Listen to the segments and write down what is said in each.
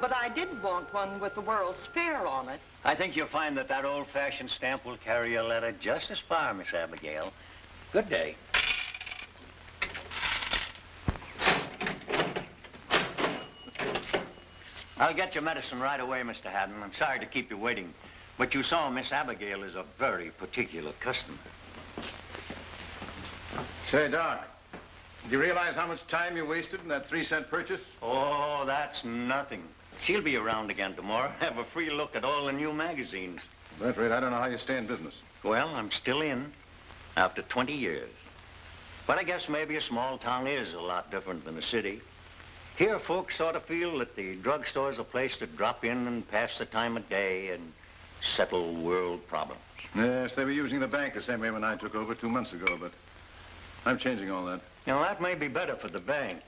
But I did want one with the World's Fair on it. I think you'll find that that old-fashioned stamp will carry your letter just as far, Miss Abigail. Good day. I'll get your medicine right away, Mr. Haddon. I'm sorry to keep you waiting, but you saw Miss Abigail is a very particular customer. Say, Doc, do you realize how much time you wasted in that 3-cent purchase? Oh, that's nothing. She'll be around again tomorrow. Have a free look at all the new magazines. At that rate, I don't know how you stay in business. Well, I'm still in after 20 years. But I guess maybe a small town is a lot different than a city. Here, folks sort of feel that the drugstore's a place to drop in and pass the time of day and settle world problems. Yes, they were using the bank the same way when I took over 2 months ago, but I'm changing all that. Now, that may be better for the bank,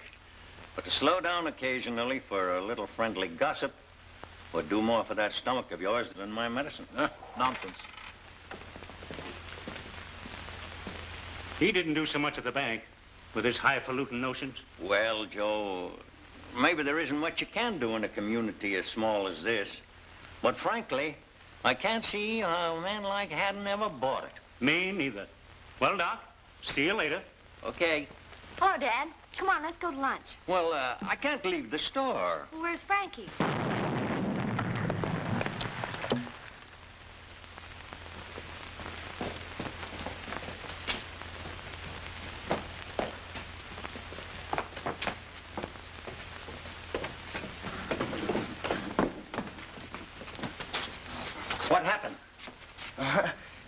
but to slow down occasionally for a little friendly gossip would do more for that stomach of yours than my medicine. Nonsense. He didn't do so much at the bank with his highfalutin notions. Well, Joe, maybe there isn't much you can do in a community as small as this. But frankly, I can't see how a man like Haddon ever bought it. Me neither. Well, Doc, see you later. Okay. Hello, Dad. Come on, let's go to lunch. Well, I can't leave the store. Well, where's Frankie? What happened?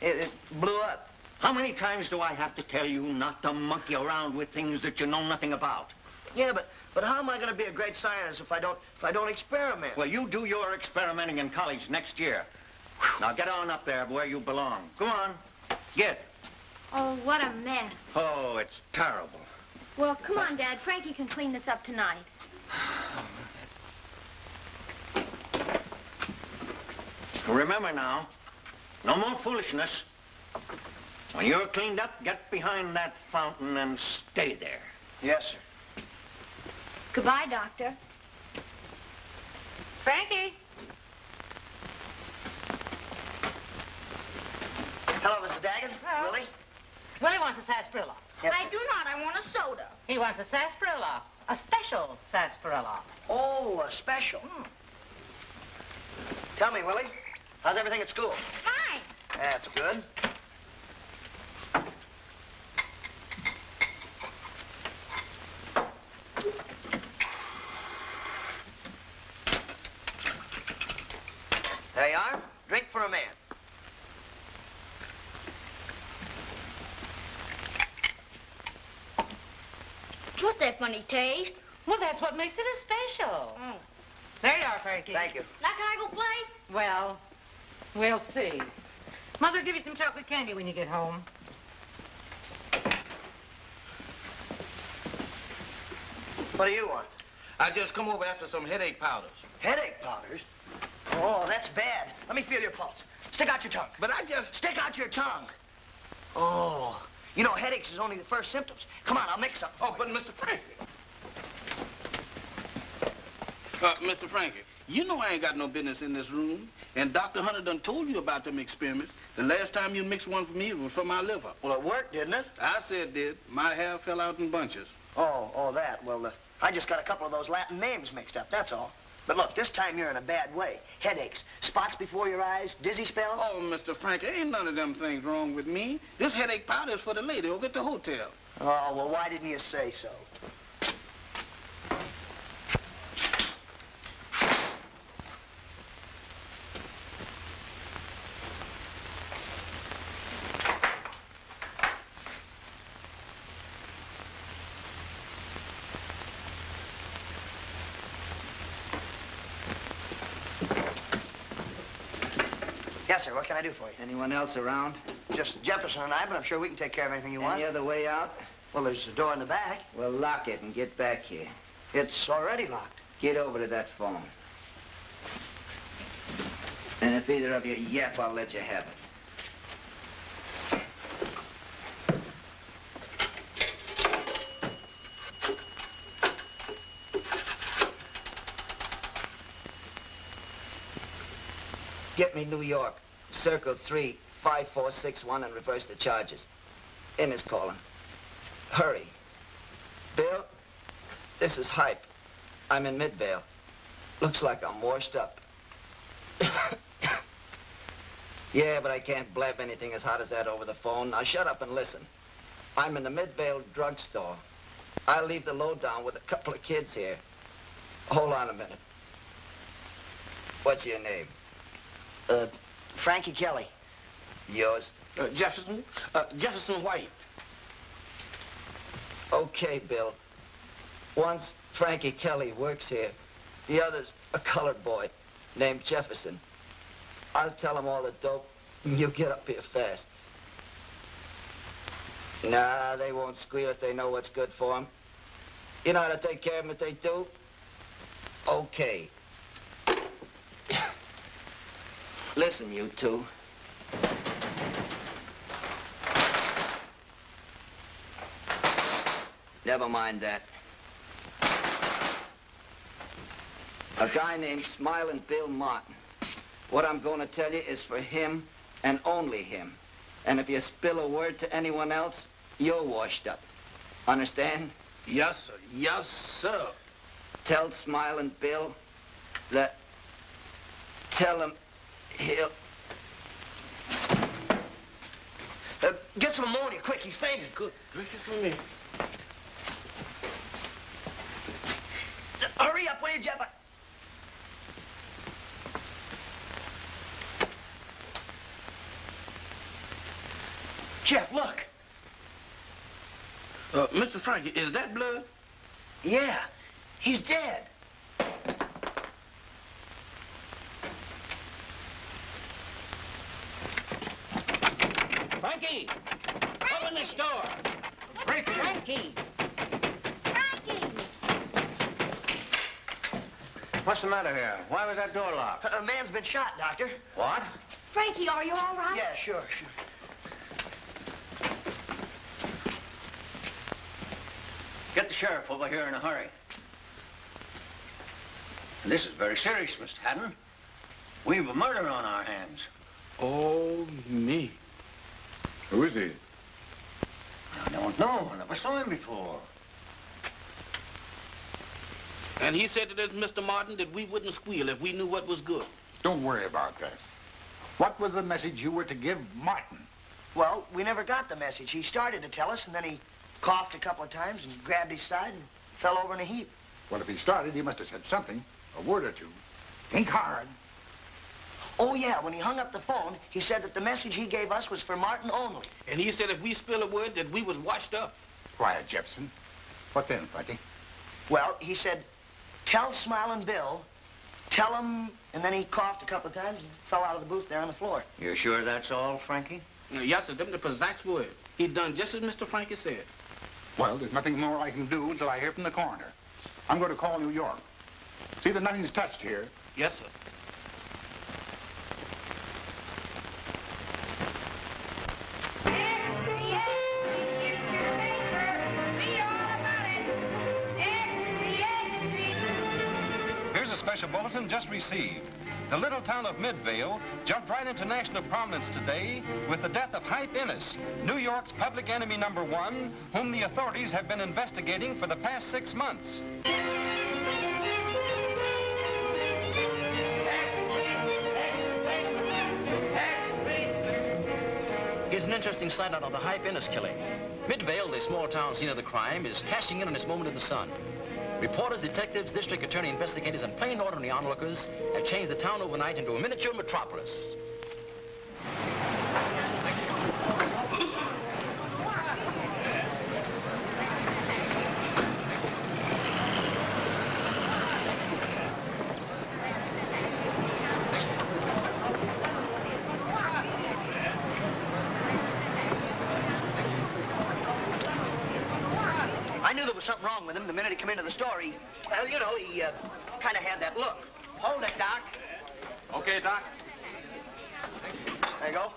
It blew up. How many times do I have to tell you not to monkey around with things that you know nothing about? Yeah, but how am I going to be a great scientist if I don't experiment? Well, you do your experimenting in college next year. Now get on up there where you belong. Go on. Get. Oh, what a mess. Oh, it's terrible. Well, come on, Dad. Frankie can clean this up tonight. Remember now, no more foolishness. When you're cleaned up, get behind that fountain and stay there. Yes, sir. Goodbye, Doctor. Frankie. Hello, Mrs. Daggett. Hello. Willie? Willie wants a sarsaparilla. Yes, I do not. I want a soda. He wants a sarsaparilla. A special sarsaparilla. Oh, a special. Tell me, Willie, how's everything at school? Fine. That's good. There you are. Drink for a man. What's that funny taste? Well, that's what makes it a special. Oh. There you are, Frankie. Thank you. Now can I go play? Well, we'll see. Mother, give you some chocolate candy when you get home. What do you want? I just come over after some headache powders. Headache powders? Oh, that's bad. Let me feel your pulse. Stick out your tongue. But I just... Stick out your tongue. Oh, you know, headaches is only the first symptoms. Come on, I'll mix something. Oh, but Mr. Frankie. Mr. Frankie, you know I ain't got no business in this room. And Dr. Hunter done told you about them experiments. The last time you mixed one for me, it was for my liver. Well, it worked, didn't it? I said it did. My hair fell out in bunches. Oh, that. Well, I just got a couple of those Latin names mixed up, that's all. But look, this time you're in a bad way. Headaches, spots before your eyes, dizzy spells. Oh, Mr. Frankie, ain't none of them things wrong with me. This headache powder is for the lady over at the hotel. Oh, well, why didn't you say so? Yes, sir. What can I do for you? Anyone else around? Just Jefferson and I, but I'm sure we can take care of anything you want. Any other way out? Well, there's a door in the back. Well, lock it and get back here. It's already locked. Get over to that phone. And if either of you yap, I'll let you have it. Get me New York. Circle 35461 and reverse the charges. Innes calling. Hurry. Bill, this is Hype. I'm in Midvale. Looks like I'm washed up. Yeah, but I can't blab anything as hot as that over the phone. Now shut up and listen. I'm in the Midvale drugstore. I'll leave the lowdown with a couple of kids here. Hold on a minute. What's your name? Frankie Kelly. Yours? Jefferson? Jefferson White. Okay, Bill. Once Frankie Kelly works here. The other's a colored boy named Jefferson. I'll tell him all the dope, and you get up here fast. Nah, they won't squeal if they know what's good for them. You know how to take care of them if they do? Okay. Listen, you two. Never mind that. A guy named Smiling Bill Martin. What I'm going to tell you is for him and only him. And if you spill a word to anyone else, you're washed up. Understand? Yes, sir. Yes, sir. Tell Smiling Bill that... Tell him he'll... Get some ammonia, quick. He's fainted. Good gracious for me. Hurry up, will you, Jeff? Jeff, look. Mr. Frankie, is that blood? Yeah, he's dead. Frankie! Open this door! Frankie! Frankie! What's the matter here? Why was that door locked? A man's been shot, Doctor. What? Frankie, are you all right? Yeah, sure. Get the sheriff over here in a hurry. And this is very serious, Mr. Haddon. We've a murder on our hands. Oh, me. Who is he? I don't know. I never saw him before. And he said to this Mr. Martin that we wouldn't squeal if we knew what was good. Don't worry about that. What was the message you were to give Martin? Well, we never got the message. He started to tell us, and then he coughed a couple of times and grabbed his side and fell over in a heap. Well, if he started, he must have said something, a word or two. Think hard. Oh, yeah, when he hung up the phone, he said that the message he gave us was for Martin only. And he said if we spill a word that we was washed up. Quiet, Jefferson. What then, Frankie? Well, he said, tell Smiling Bill, tell him, and then he coughed a couple of times and fell out of the booth there on the floor. You sure that's all, Frankie? Yes, sir, them the precise word. He done just as Mr. Frankie said. Well, there's nothing more I can do until I hear from the coroner. I'm going to call New York. See that nothing's touched here. Yes, sir. Here's a special bulletin just received. The little town of Midvale jumped right into national prominence today with the death of Hype Innes, New York's public enemy #1, whom the authorities have been investigating for the past 6 months. Here's an interesting side out of the Hype Innes killing. Midvale, the small town scene of the crime, is cashing in on its moment in the sun. Reporters, detectives, district attorney investigators, and plain ordinary onlookers have changed the town overnight into a miniature metropolis. I knew there was something wrong with him the minute he came into the store. He, well, you know, he kind of had that look. Hold it, Doc. Okay, Doc. There you go.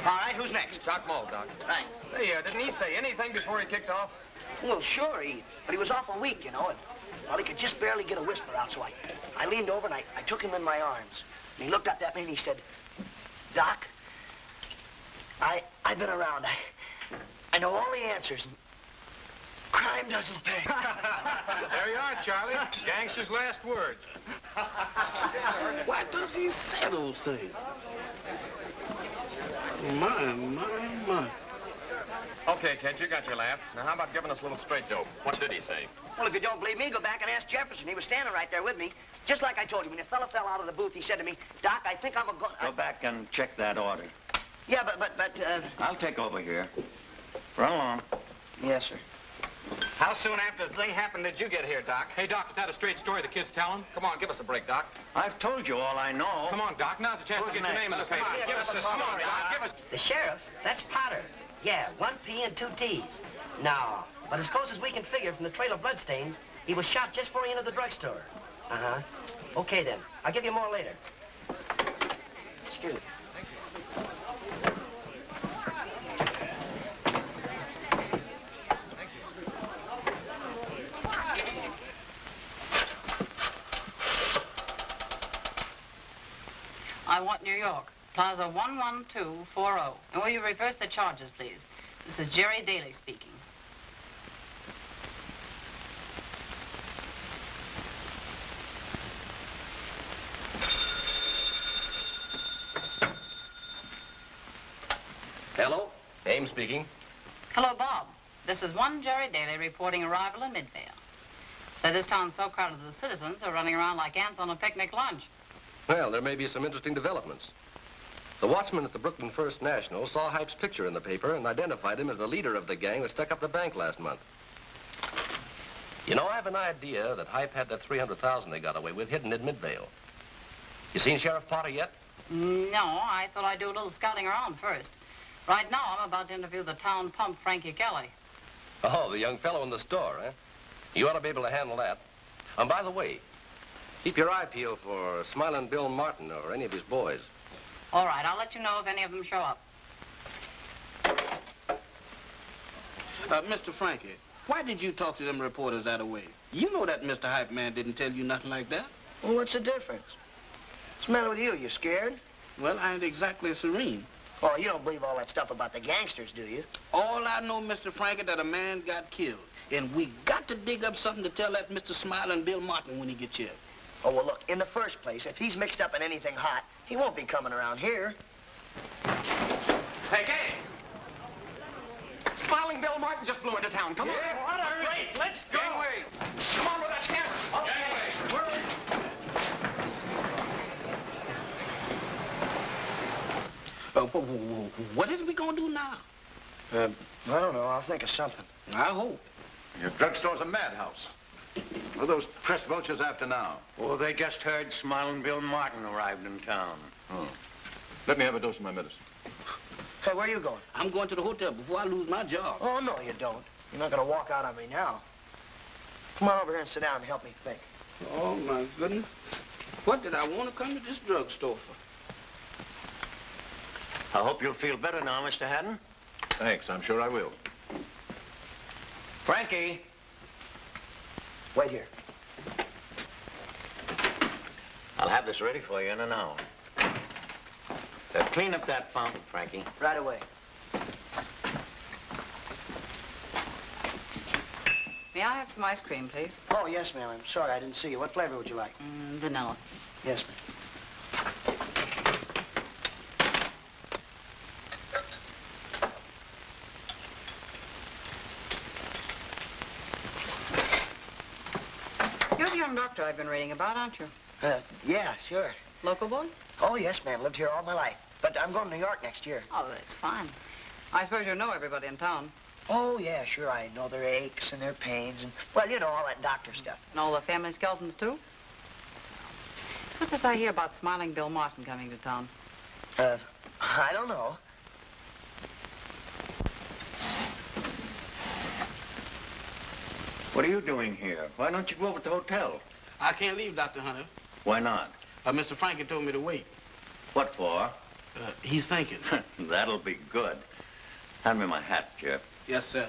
All right, who's next? Doc Moe, Doc. Thanks. Say, didn't he say anything before he kicked off? Well, sure, but he was awful weak, you know, and, well, he could just barely get a whisper out, so I leaned over and I took him in my arms. And he looked up at me and he said, Doc, I've been around. I know all the answers, and crime doesn't pay. There you are, Charlie. Gangster's last words. Why does he say those things? My. Okay, kid, you got your laugh. Now, how about giving us a little straight dope? What did he say? Well, if you don't believe me, go back and ask Jefferson. He was standing right there with me. Just like I told you, when the fella fell out of the booth, he said to me, Doc, I think I'm Go back and check that order. Yeah, but... I'll take over here. Run along. Yes, sir. How soon after the thing happened did you get here, Doc? Hey, Doc, is that a straight story the kid's telling? Come on, give us a break, Doc. I've told you all I know. Come on, Doc. Now's the chance to get your name in the paper. Give us a story, Doc. Give us... The sheriff, that's Potter. Yeah, 1 P and 2 T's. No, but as close as we can figure from the trail of bloodstains, he was shot just before he entered the drugstore. Uh-huh. Okay, then. I'll give you more later. Excuse me. I want New York, Plaza 11240. And will you reverse the charges, please? This is Jerry Daly speaking. Hello? Ames speaking. Hello, Bob. This is one Jerry Daly reporting arrival in Midvale. So this town's so crowded the citizens are running around like ants on a picnic lunch. Well, there may be some interesting developments. The watchman at the Brooklyn First National saw Hype's picture in the paper and identified him as the leader of the gang that stuck up the bank last month. You know, I have an idea that Hype had that $300,000 they got away with hidden in Midvale. You seen Sheriff Potter yet? No, I thought I'd do a little scouting around first. Right now, I'm about to interview the town pump, Frankie Kelly. Oh, the young fellow in the store, eh? You ought to be able to handle that. And by the way, keep your eye peeled for Smiling Bill Martin or any of his boys. All right, I'll let you know if any of them show up. Mr. Frankie, why did you talk to them reporters that way? You know that Mr. Hype Man didn't tell you nothing like that. Well, what's the difference? What's the matter with you? You scared? Well, I ain't exactly serene. Oh, you don't believe all that stuff about the gangsters, do you? All I know, Mr. Frankie, that a man got killed. And we got to dig up something to tell that Mr. Smiling Bill Martin when he gets here. Oh, well, look, in the first place, if he's mixed up in anything hot, he won't be coming around here. Hey, gang! Smiling Bill Martin just flew into town. Come on. What a race! Let's go! Gangway! Come on with that camera! Gangway! What is we gonna do now? I don't know. I'll think of something. I hope. Your drugstore's a madhouse. What are those press vultures after now? Oh, they just heard Smiling Bill Martin arrived in town. Oh. Let me have a dose of my medicine. Hey, where are you going? I'm going to the hotel before I lose my job. Oh, no, you don't. You're not going to walk out on me now. Come on over here and sit down and help me think. Oh, my goodness. What did I want to come to this drugstore for? I hope you'll feel better now, Mr. Haddon. Thanks, I'm sure I will. Frankie. Wait here. I'll have this ready for you in an hour. Clean up that fountain, Frankie. Right away. May I have some ice cream, please? Oh, yes, ma'am. I'm sorry I didn't see you. What flavor would you like? Vanilla. Yes, ma'am. You're the young doctor I've been reading about, aren't you? Yeah, sure. Local boy? Oh, yes, ma'am. Lived here all my life. But I'm going to New York next year. Oh, that's fine. I suppose you know everybody in town. Oh, yeah, sure. I know their aches and their pains and, well, you know, all that doctor stuff. And all the family skeletons, too? What's this I hear about Smiling Bill Martin coming to town? I don't know. What are you doing here? Why don't you go over to the hotel? I can't leave, Dr. Hunter. Why not? Mr. Frankie told me to wait. What for? He's thinking. That'll be good. Hand me my hat, Jeff. Yes, sir.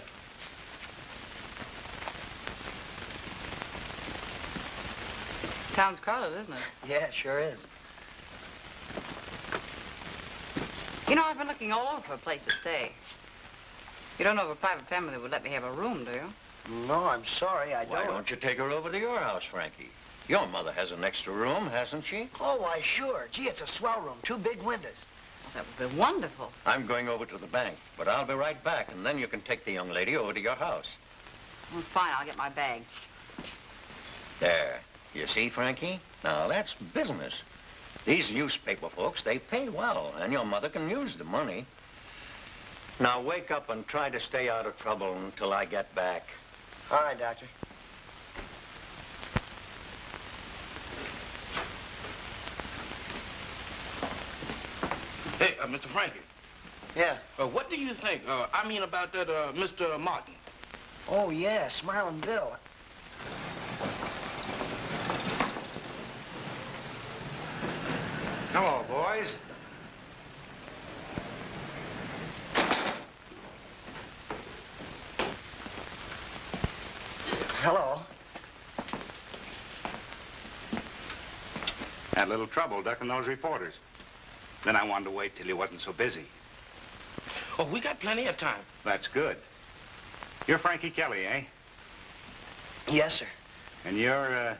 Town's crowded, isn't it? Yeah, it sure is. You know, I've been looking all over for a place to stay. You don't know of a private family that would let me have a room, do you? No, I'm sorry, I don't. Why don't you take her over to your house, Frankie? Your mother has an extra room, hasn't she? Oh, why, sure. Gee, it's a swell room. 2 big windows. That would be wonderful. I'm going over to the bank, but I'll be right back, and then you can take the young lady over to your house. Well, fine, I'll get my bag. There. You see, Frankie? Now, that's business. These newspaper folks, they pay well, and your mother can use the money. Now, wake up and try to stay out of trouble until I get back. All right, Doctor. Hey, Mr. Frankie. Yeah? What do you think, I mean about that, Mr. Martin? Oh, yeah, Smiling Bill. Hello, boys. Hello. Had a little trouble ducking those reporters. Then I wanted to wait till he wasn't so busy. Oh, we got plenty of time. That's good. You're Frankie Kelly, eh? Yes, sir. And you're,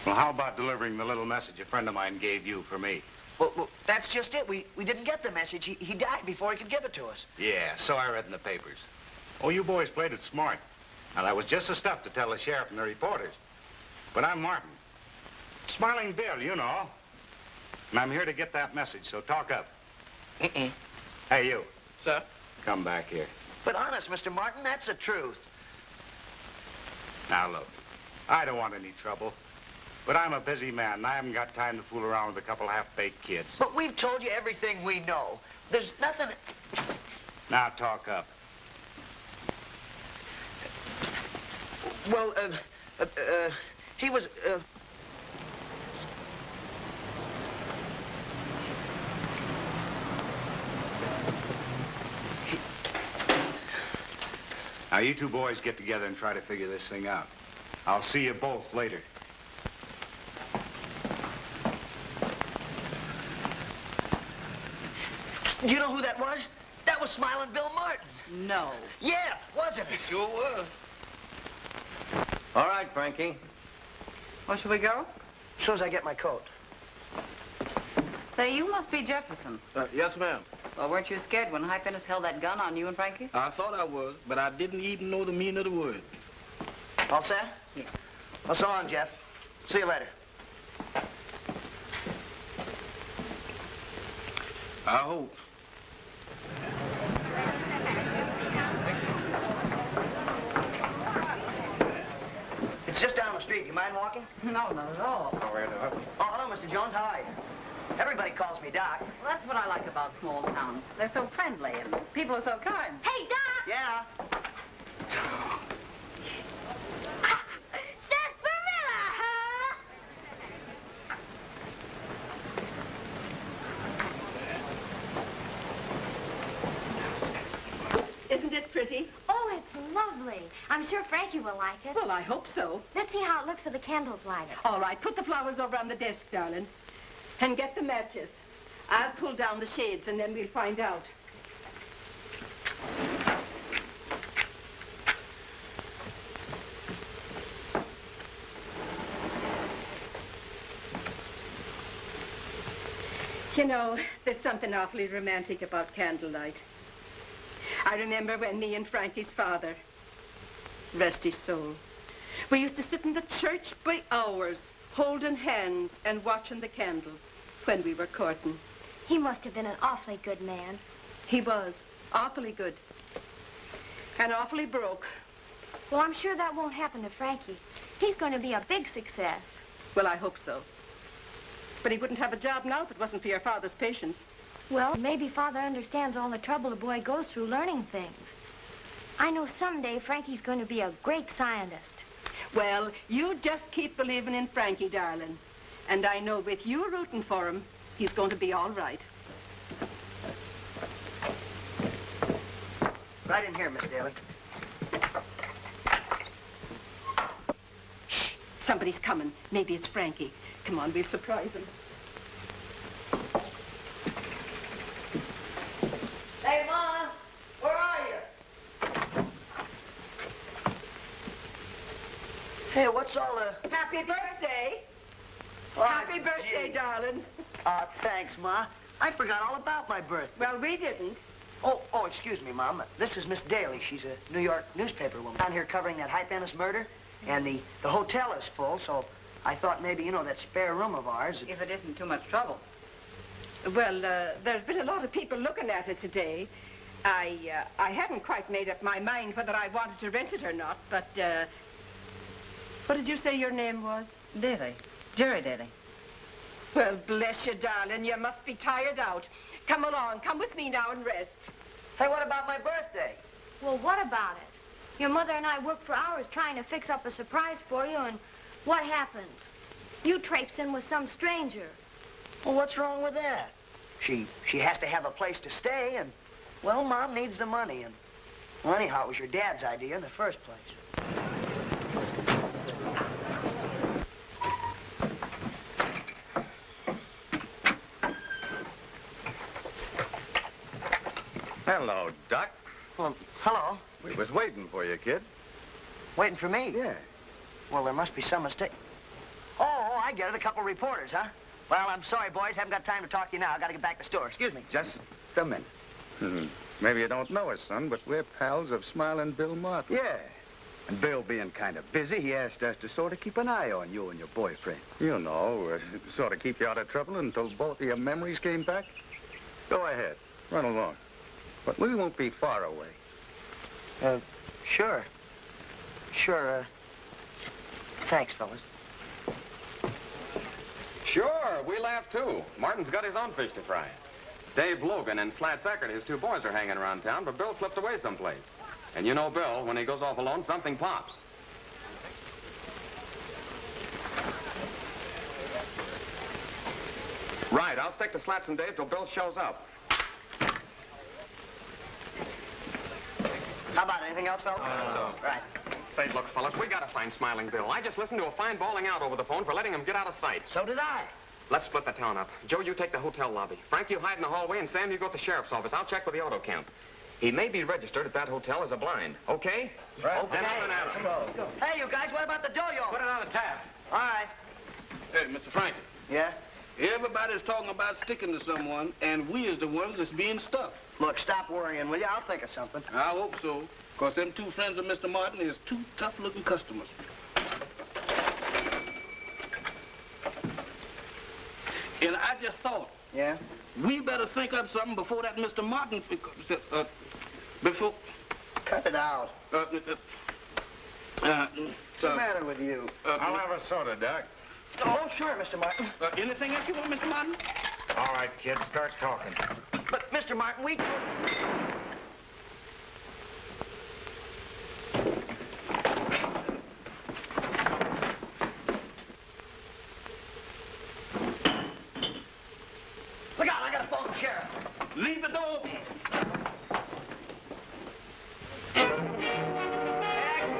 Well, how about delivering the little message a friend of mine gave you for me? Well, that's just it. We didn't get the message. He died before he could give it to us. Yeah, so I read in the papers. Oh, you boys played it smart. Now, that was just the stuff to tell the sheriff and the reporters. But I'm Martin. Smiling Bill, you know. And I'm here to get that message, so talk up. Hey, you. Sir? Come back here. But honest, Mr. Martin, that's the truth. Now, look. I don't want any trouble. But I'm a busy man, and I haven't got time to fool around with a couple half-baked kids. But we've told you everything we know. There's nothing... Now, talk up. Well, he was, Now, you two boys get together and try to figure this thing out. I'll see you both later. Do you know who that was? That was Smiling Bill Martin. No. Yeah, wasn't it? It sure was. All right, Frankie. Well, shall we go? As soon as I get my coat. Say, you must be Jefferson. Yes, ma'am. Well, weren't you scared when Hype Ennis held that gun on you and Frankie? I thought I was, but I didn't even know the meaning of the word. All set? Yeah. Well, so long, Jeff. See you later. I hope. It's just down the street. You mind walking? No, not at all. Oh, hello, Mr. Jones. How are you? Everybody calls me Doc. Well, that's what I like about small towns. They're so friendly and people are so kind. Hey, Doc! Yeah? Sarsaparilla, huh? Isn't it pretty? Oh, it's lovely. I'm sure Frankie will like it. Well, I hope so. Let's see how it looks with the candles lighted. All right, put the flowers over on the desk, darling. And get the matches. I'll pull down the shades and then we'll find out. You know, there's something awfully romantic about candlelight. I remember when me and Frankie's father, rest his soul, we used to sit in the church by hours, holding hands and watching the candle when we were courting. He must have been an awfully good man. He was. Awfully good. And awfully broke. Well, I'm sure that won't happen to Frankie. He's going to be a big success. Well, I hope so. But he wouldn't have a job now if it wasn't for your father's patience. Well, maybe Father understands all the trouble a boy goes through learning things. I know someday Frankie's going to be a great scientist. Well, you just keep believing in Frankie, darling. And I know with you rooting for him, he's going to be all right. Right in here, Miss Daly. Somebody's coming. Maybe it's Frankie. Come on, we'll surprise him. Hey, Mom, where are you? Hey, what's all the... Happy birthday. Oh, Happy birthday, gee. darling. Thanks, Ma. I forgot all about my birthday. Well, we didn't. Oh, excuse me, Mom. This is Miss Daly. She's a New York newspaper woman down here covering that Hype Ennis murder. And the hotel is full, so I thought maybe, you know, that spare room of ours... If it isn't too much trouble. Well, there's been a lot of people looking at it today. I hadn't quite made up my mind whether I wanted to rent it or not, but, what did you say your name was? Daly. Jerry Daly. Well, bless you, darling. You must be tired out. Come along. Come with me now and rest. Hey, what about my birthday? Well, what about it? Your mother and I worked for hours trying to fix up a surprise for you, and what happens? You traipse in with some stranger. Well, what's wrong with that? She has to have a place to stay, and, well, Mom needs the money, and, well, anyhow, it was your dad's idea in the first place. Hello, Doc. Well, hello. We was waiting for you, kid. Waiting for me? Yeah. Well, there must be some mistake. Oh, I get it. A couple of reporters, huh? Well, I'm sorry, boys. Haven't got time to talk to you now. I got to get back to the store. Excuse me. Just a minute. Maybe you don't know us, son, but we're pals of Smiling Bill Martin. Yeah. And Bill being kind of busy, he asked us to sort of keep an eye on you and your boyfriend. You know, sort of keep you out of trouble until both of your memories came back. Go ahead. Run along. But we won't be far away. Sure. Sure, thanks, fellas. Sure, we laugh too. Martin's got his own fish to fry. Dave Logan and Slat Sackert, his two boys, are hanging around town, but Bill slipped away someplace. And you know Bill, when he goes off alone, something pops. Right, I'll stick to Slats and Dave till Bill shows up. How about anything else, fellas? Right. Say, look, fellas, we gotta find Smiling Bill. I just listened to a fine bawling out over the phone for letting him get out of sight. So did I. Let's split the town up. Joe, you take the hotel lobby. Frank, you hide in the hallway, and Sam, you go to the sheriff's office. I'll check with the auto count. He may be registered at that hotel as a blind. Okay? Right. Okay. Let's go. Hey, you guys, what about the dough? Put it on the tab. All right. Hey, Mr. Frankie. Yeah? Everybody's talking about sticking to someone, and we is the ones that's being stuck. Look, stop worrying, will you? I'll think of something. I hope so, because them two friends of Mr. Martin is two tough-looking customers. And I just thought... Yeah? We better think up something before that Mr. Martin... before... Cut it out. What's the matter with you? I'll have a soda, Doc. Oh, sure, Mr. Martin. Anything else you want, Mr. Martin? All right, kid, start talking. But, Mr. Martin, we... Look out, I got to phone the sheriff. Leave the door open. Extra,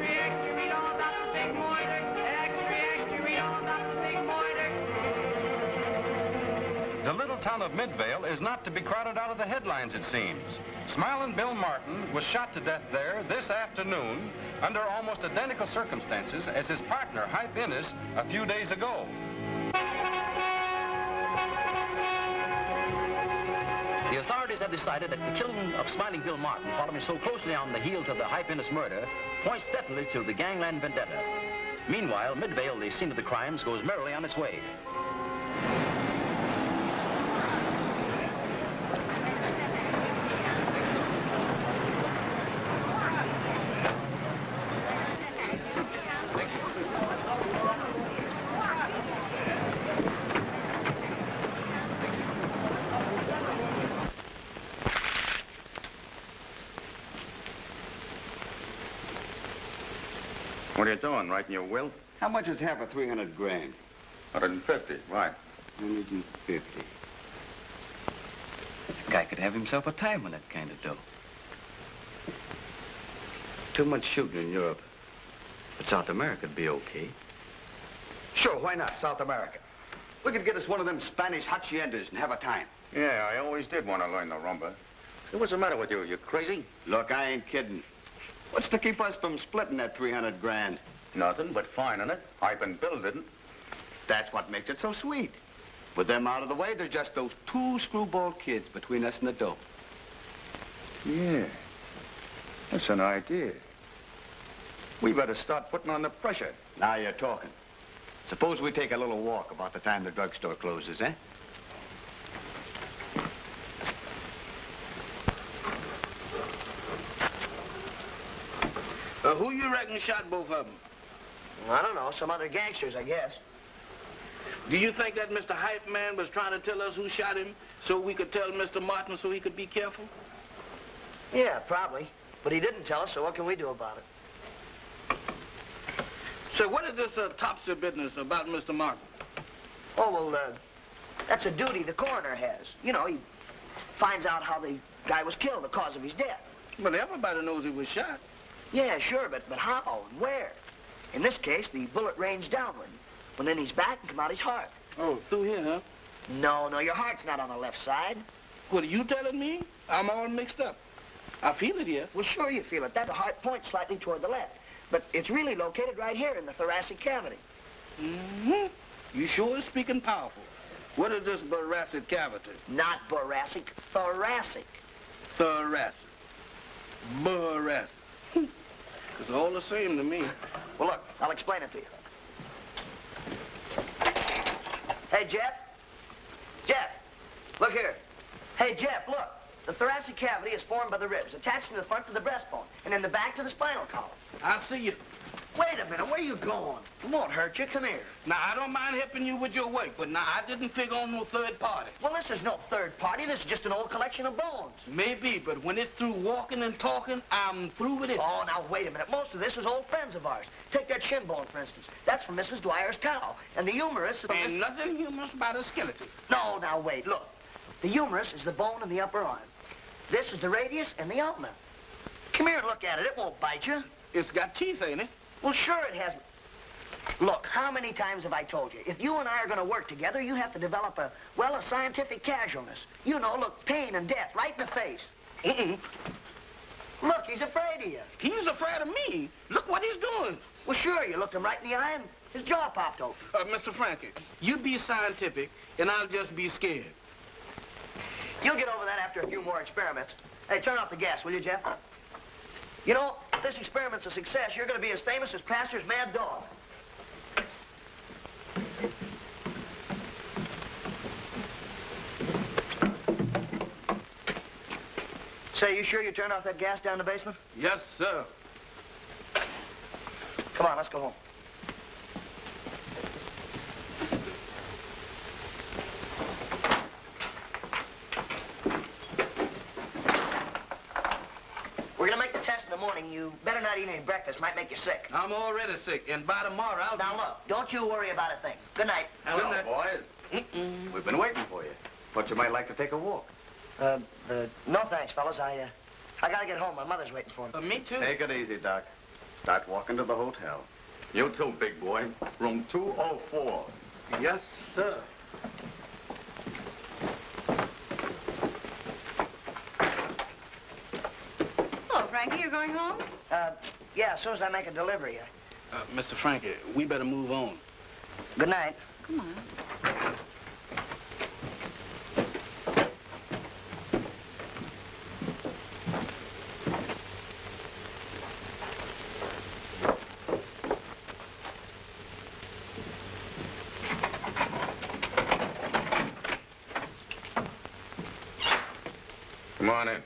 extra, read all about the big moiter. Extra, extra, read all about the big moiter. The little town of Midvale is not to be crowded out of the headlines, it seems. Smiling Bill Martin was shot to death there this afternoon under almost identical circumstances as his partner, Hype Ennis, a few days ago. The authorities have decided that the killing of Smiling Bill Martin, following so closely on the heels of the Hype Ennis murder, points definitely to the gangland vendetta. Meanwhile, Midvale, the scene of the crimes, goes merrily on its way. What are you doing, writing your will? How much is half of 300 grand? 150. Why? 150. A guy could have himself a time on that kind of dough. Too much shooting in Europe. But South America'd be okay. Sure, why not? South America. We could get us one of them Spanish haciendas and have a time. Yeah, I always did want to learn the rumba. Hey, what's the matter with you? You crazy? Look, I ain't kidding. What's to keep us from splitting that 300 grand? Nothing but finding it. Hype and Bill didn't. That's what makes it so sweet. With them out of the way, there's just those two screwball kids between us and the dope. Yeah. That's an idea. We better start putting on the pressure. Now you're talking. Suppose we take a little walk about the time the drugstore closes, eh? Who you reckon shot both of them? I don't know. Some other gangsters, I guess. Do you think that Mr. Hype Man was trying to tell us who shot him so we could tell Mr. Martin so he could be careful? Yeah, probably. But he didn't tell us, so what can we do about it? So what is this Topsy business about Mr. Martin? Oh, well, that's a duty the coroner has. You know, he finds out how the guy was killed, the cause of his death. But everybody knows he was shot. Yeah, sure, but how and where? In this case, the bullet ranged downward. Went in his back and come out his heart. Oh, through here, huh? No, your heart's not on the left side. What are you telling me? I'm all mixed up. I feel it here. Well, sure you feel it. That heart points slightly toward the left. But it's really located right here in the thoracic cavity. Mm-hmm. You sure is speaking powerful. What is this thoracic cavity? Not thoracic, thoracic. Thoracic. Thoracic. It's all the same to me. Well, look, I'll explain it to you. Hey, Jeff. Jeff, look here. Hey, Jeff, look. The thoracic cavity is formed by the ribs, attached in the front to the breastbone, and in the back to the spinal column. I see you. Wait a minute, where you going? It won't hurt you. Come here. Now, I don't mind helping you with your work, but now, I didn't figure on no third party. Well, this is no third party. This is just an old collection of bones. Maybe, but when it's through walking and talking, I'm through with it. Oh, now, wait a minute. Most of this is old friends of ours. Take that shin bone, for instance. That's from Mrs. Dwyer's cow. And the humerus... And nothing humorous about a skeleton. No, now, wait. Look. The humerus is the bone in the upper arm. This is the radius and the ulna. Come here and look at it. It won't bite you. It's got teeth, ain't it? Well, sure it has. Look, how many times have I told you? If you and I are going to work together, you have to develop a scientific casualness. You know, look, pain and death right in the face. Look, he's afraid of you. He's afraid of me? Look what he's doing. Well, sure, you looked him right in the eye and his jaw popped open. Mr. Frankie, you be scientific and I'll just be scared. You'll get over that after a few more experiments. Hey, turn off the gas, will you, Jeff? You know, if this experiment's a success, you're going to be as famous as Pastor's mad dog. Say, you sure you turned off that gas down in the basement? Yes, sir. Come on, let's go home. We're gonna make the test in the morning. You better not eat any breakfast. Might make you sick. I'm already sick, and by tomorrow I'll... Now, look, don't you worry about a thing. Good night. Hello, boys. We've been waiting for you. Thought you might like to take a walk. No thanks, fellas. I gotta get home. My mother's waiting for me. Me too. Take it easy, Doc. Start walking to the hotel. You too, big boy. Room 204. Yes, sir. Oh, Frankie, you're going home? Yeah, as soon as I make a delivery. Mr. Frankie, we better move on. Good night. Come on. Come on in.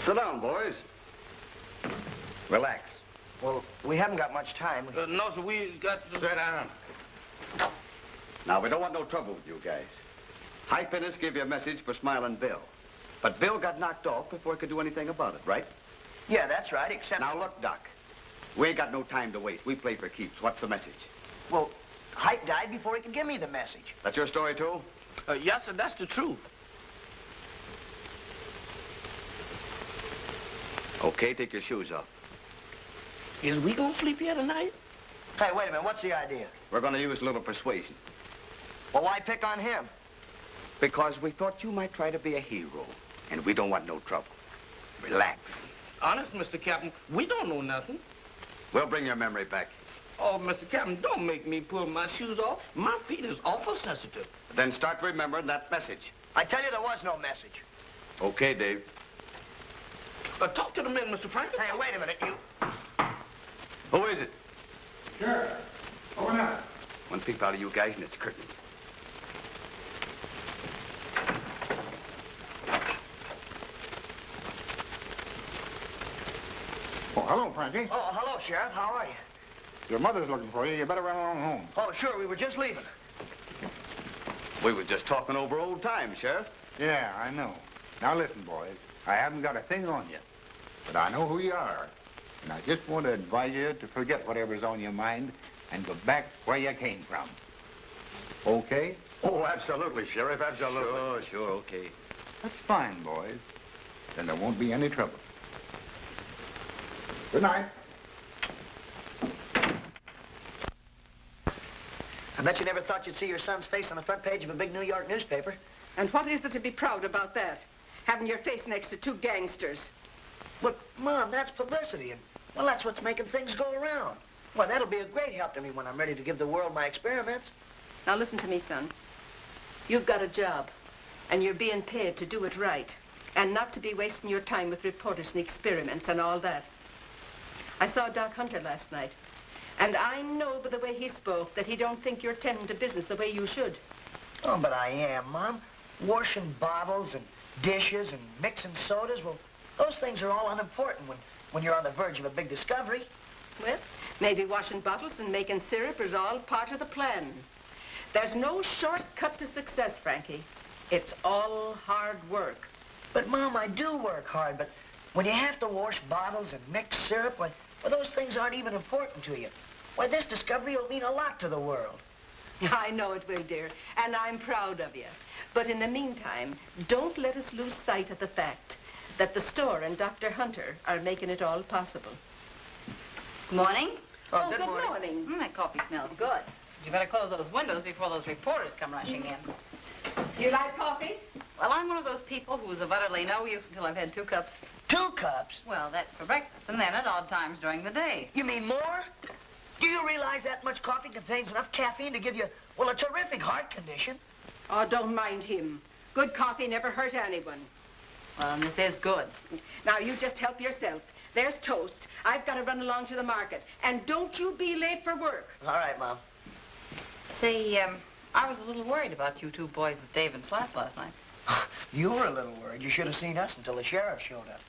Sit down, boys. Relax. Well, we haven't got much time. No, sir, we got to... Sit down. Now, we don't want no trouble with you guys. Hype Innes gave you a message for Smiling Bill. But Bill got knocked off before he could do anything about it, right? Yeah, that's right, except... Now, look, Doc. We ain't got no time to waste. We play for keeps. What's the message? Well, Hype died before he could give me the message. That's your story, too? Yes, sir, that's the truth. Okay, take your shoes off. Is we gonna sleep here tonight? Hey, wait a minute. What's the idea? We're gonna use a little persuasion. Well, why pick on him? Because we thought you might try to be a hero, and we don't want no trouble. Relax. Honest, Mr. Captain, we don't know nothing. We'll bring your memory back. Oh, Mr. Captain, don't make me pull my shoes off. My feet is awful sensitive. Then start remembering that message. I tell you, there was no message. Okay, Dave. Talk to the men, Mr. Franklin. Hey, wait a minute, you. Who is it? Sure. Open up. One peep out of you guys and it's curtains. Oh, hello, Frankie. Oh, hello, Sheriff. How are you? Your mother's looking for you. You better run along home. Oh, sure. We were just leaving. We were just talking over old times, Sheriff. Yeah, I know. Now listen, boys. I haven't got a thing on you, but I know who you are. And I just want to advise you to forget whatever's on your mind and go back where you came from. Okay? Oh, absolutely, Sheriff, absolutely. Sure, okay. That's fine, boys. Then there won't be any trouble. Good night. I bet you never thought you'd see your son's face on the front page of a big New York newspaper. And what is there to be proud about that? Having your face next to two gangsters. But, Mom, that's publicity, and, well, that's what's making things go around. Well, that'll be a great help to me when I'm ready to give the world my experiments. Now listen to me, son. You've got a job, and you're being paid to do it right, and not to be wasting your time with reporters and experiments and all that. I saw Doc Hunter last night, and I know by the way he spoke that he don't think you're tending to business the way you should. Oh, but I am, Mom. Washing bottles and dishes and mixing sodas, well, those things are all unimportant when you're on the verge of a big discovery. Well, maybe washing bottles and making syrup is all part of the plan. There's no shortcut to success, Frankie. It's all hard work. But, Mom, I do work hard, but when you have to wash bottles and mix syrup, well, those things aren't even important to you. Why, this discovery will mean a lot to the world. I know it will, dear, and I'm proud of you. But in the meantime, don't let us lose sight of the fact that the store and Dr. Hunter are making it all possible. Morning. Oh, good morning. That coffee smells good. You better close those windows before those reporters come rushing in. You like coffee? Well, I'm one of those people who's of utterly no use until I've had 2 cups. 2 cups? Well, that's for breakfast, and then at odd times during the day. You mean more? Do you realize that much coffee contains enough caffeine to give you, well, a terrific heart condition? Oh, don't mind him. Good coffee never hurt anyone. Well, and this is good. Now, you just help yourself. There's toast. I've got to run along to the market. And don't you be late for work. All right, Mom. Say, I was a little worried about you 2 boys with Dave and Slats last night. You were a little worried. You should have seen us until the sheriff showed up.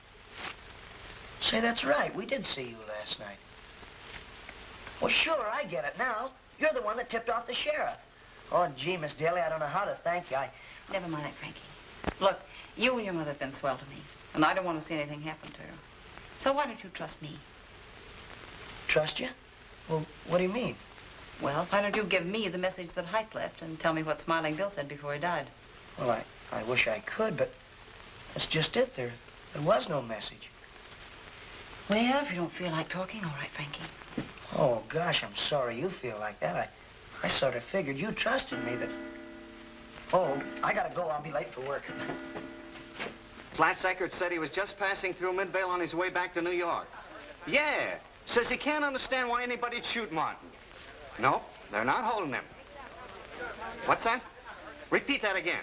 Say, that's right. We did see you last night. Well, sure, I get it now. You're the one that tipped off the sheriff. Oh, gee, Miss Daly, I don't know how to thank you. Never mind, Frankie. Look, you and your mother have been swell to me, and I don't want to see anything happen to her. So why don't you trust me? Trust you? Well, what do you mean? Well, why don't you give me the message that Hype left and tell me what Smiling Bill said before he died? Well, I wish I could, but that's just it. There was no message. Well, if you don't feel like talking, all right, Frankie. Oh, gosh, I'm sorry you feel like that. I sort of figured you trusted me that... Oh, I gotta go. I'll be late for work. Slats Eckert said he was just passing through Midvale on his way back to New York. Yeah, says he can't understand why anybody'd shoot Martin. No, they're not holding him. What's that? Repeat that again.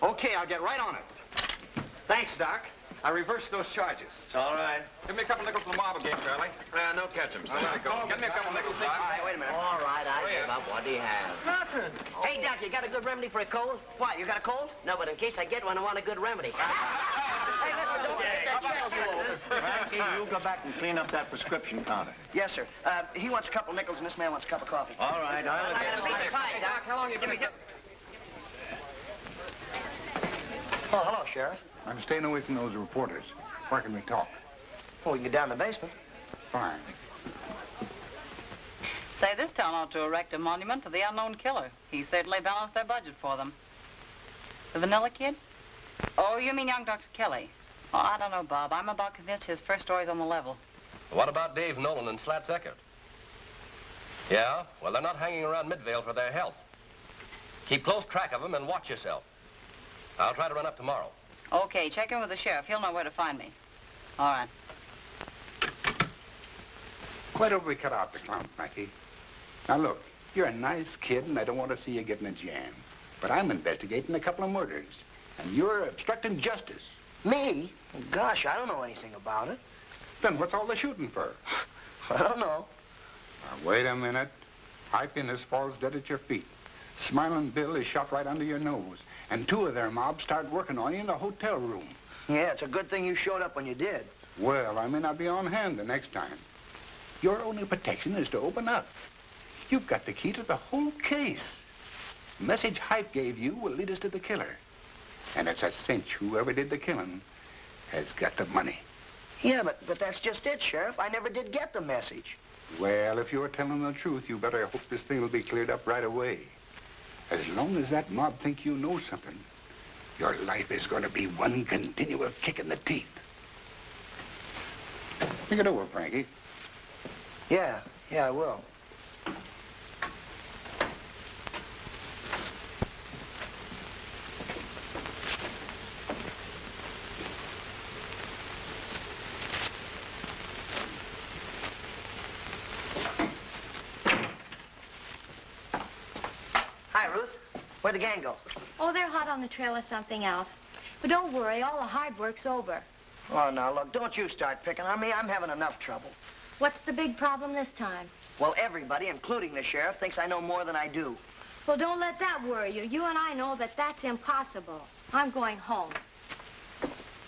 Okay, I'll get right on it. Thanks, Doc. I reversed those charges. It's all right. Give me a couple nickels from the marble game, Charlie. No catch him, so let it go. Get me a couple nickels, Doc. All right, wait a minute. All right, I give up. What do you have? Nothing. Hey, Doc, you got a good remedy for a cold? What, you got a cold? No, but in case I get one, I want a good remedy. Hey, listen, don't get that chance. Frankie, you go back and clean up that prescription counter. Yes, sir. He wants a couple nickels, and this man wants a cup of coffee. All right, I'll Hey, Doc, how long you been... Oh, hello, Sheriff. I'm staying away from those reporters. Where can we talk? Oh, we can get down in the basement. Fine. Say, this town ought to erect a monument to the unknown killer. He certainly balanced their budget for them. The Vanilla Kid? Oh, you mean young Dr. Kelly. Oh, I don't know, Bob. I'm about convinced his first story's on the level. What about Dave Nolan and Slats Eckert? Yeah? Well, they're not hanging around Midvale for their health. Keep close track of them and watch yourself. I'll try to run up tomorrow. Okay, check in with the sheriff. He'll know where to find me. All right. Why don't we cut out the clown, Frankie? Now, look, you're a nice kid, and I don't want to see you get in a jam. But I'm investigating a couple of murders, and you're obstructing justice. Me? Oh, gosh, I don't know anything about it. Then what's all the shooting for? I don't know. Now, wait a minute. Hype Innes falls dead at your feet. Smiling Bill is shot right under your nose, and 2 of their mobs start working on you in the hotel room. Yeah, it's a good thing you showed up when you did. Well, I may not be on hand the next time. Your only protection is to open up. You've got the key to the whole case. The message Hype gave you will lead us to the killer. And it's a cinch whoever did the killing has got the money. Yeah, but that's just it, Sheriff. I never did get the message. Well, if you're telling the truth, you better hope this thing will be cleared up right away. As long as that mob think you know something, your life is going to be one continual kick in the teeth. Think it over, Frankie. Yeah, I will. Hi, Ruth. Where'd the gang go? Oh, they're hot on the trail of something else. But don't worry, all the hard work's over. Oh, now, look, don't you start picking on me. I'm having enough trouble. What's the big problem this time? Well, everybody, including the sheriff, thinks I know more than I do. Well, don't let that worry you. You and I know that that's impossible. I'm going home.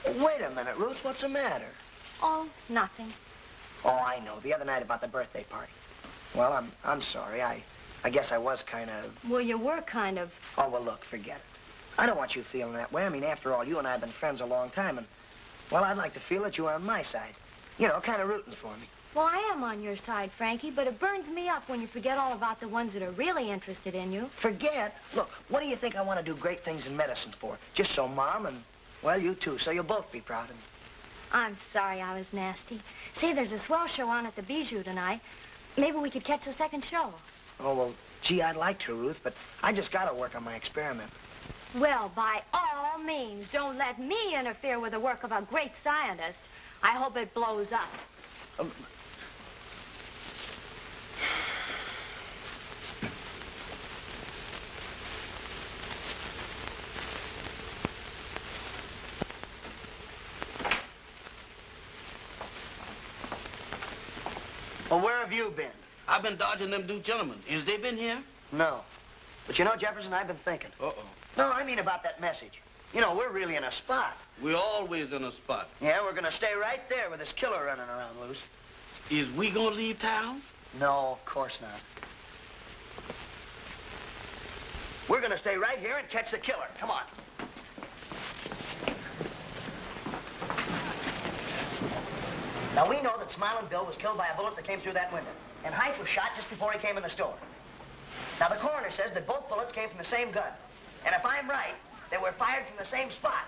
Wait a minute, Ruth. What's the matter? Oh, nothing. Oh, I know. The other night about the birthday party. Well, I'm sorry. I guess I was kind of... Well, you were kind of... Oh, well, look, forget it. I don't want you feeling that way. I mean, after all, you and I have been friends a long time, and, well, I'd like to feel that you are on my side. You know, kind of rooting for me. Well, I am on your side, Frankie, but it burns me up when you forget all about the ones that are really interested in you. Forget? Look, what do you think I want to do great things in medicine for? Just so Mom and, well, you too, so you'll both be proud of me. I'm sorry I was nasty. Say, there's a swell show on at the Bijou tonight. Maybe we could catch the second show. Oh, well, gee, I'd like to, Ruth, but I just got to work on my experiment. Well, by all means, don't let me interfere with the work of a great scientist. I hope it blows up. Well, where have you been? I've been dodging them two gentlemen. Has they been here? No. But you know, Jefferson, I've been thinking. Uh-oh. No, I mean about that message. You know, we're really in a spot. We're always in a spot. Yeah, we're gonna stay right there with this killer running around loose. Is we gonna leave town? No, of course not. We're gonna stay right here and catch the killer. Come on. Now, we know that Smiling Bill was killed by a bullet that came through that window. And Hype was shot just before he came in the store. Now, the coroner says that both bullets came from the same gun. And if I'm right, they were fired from the same spot.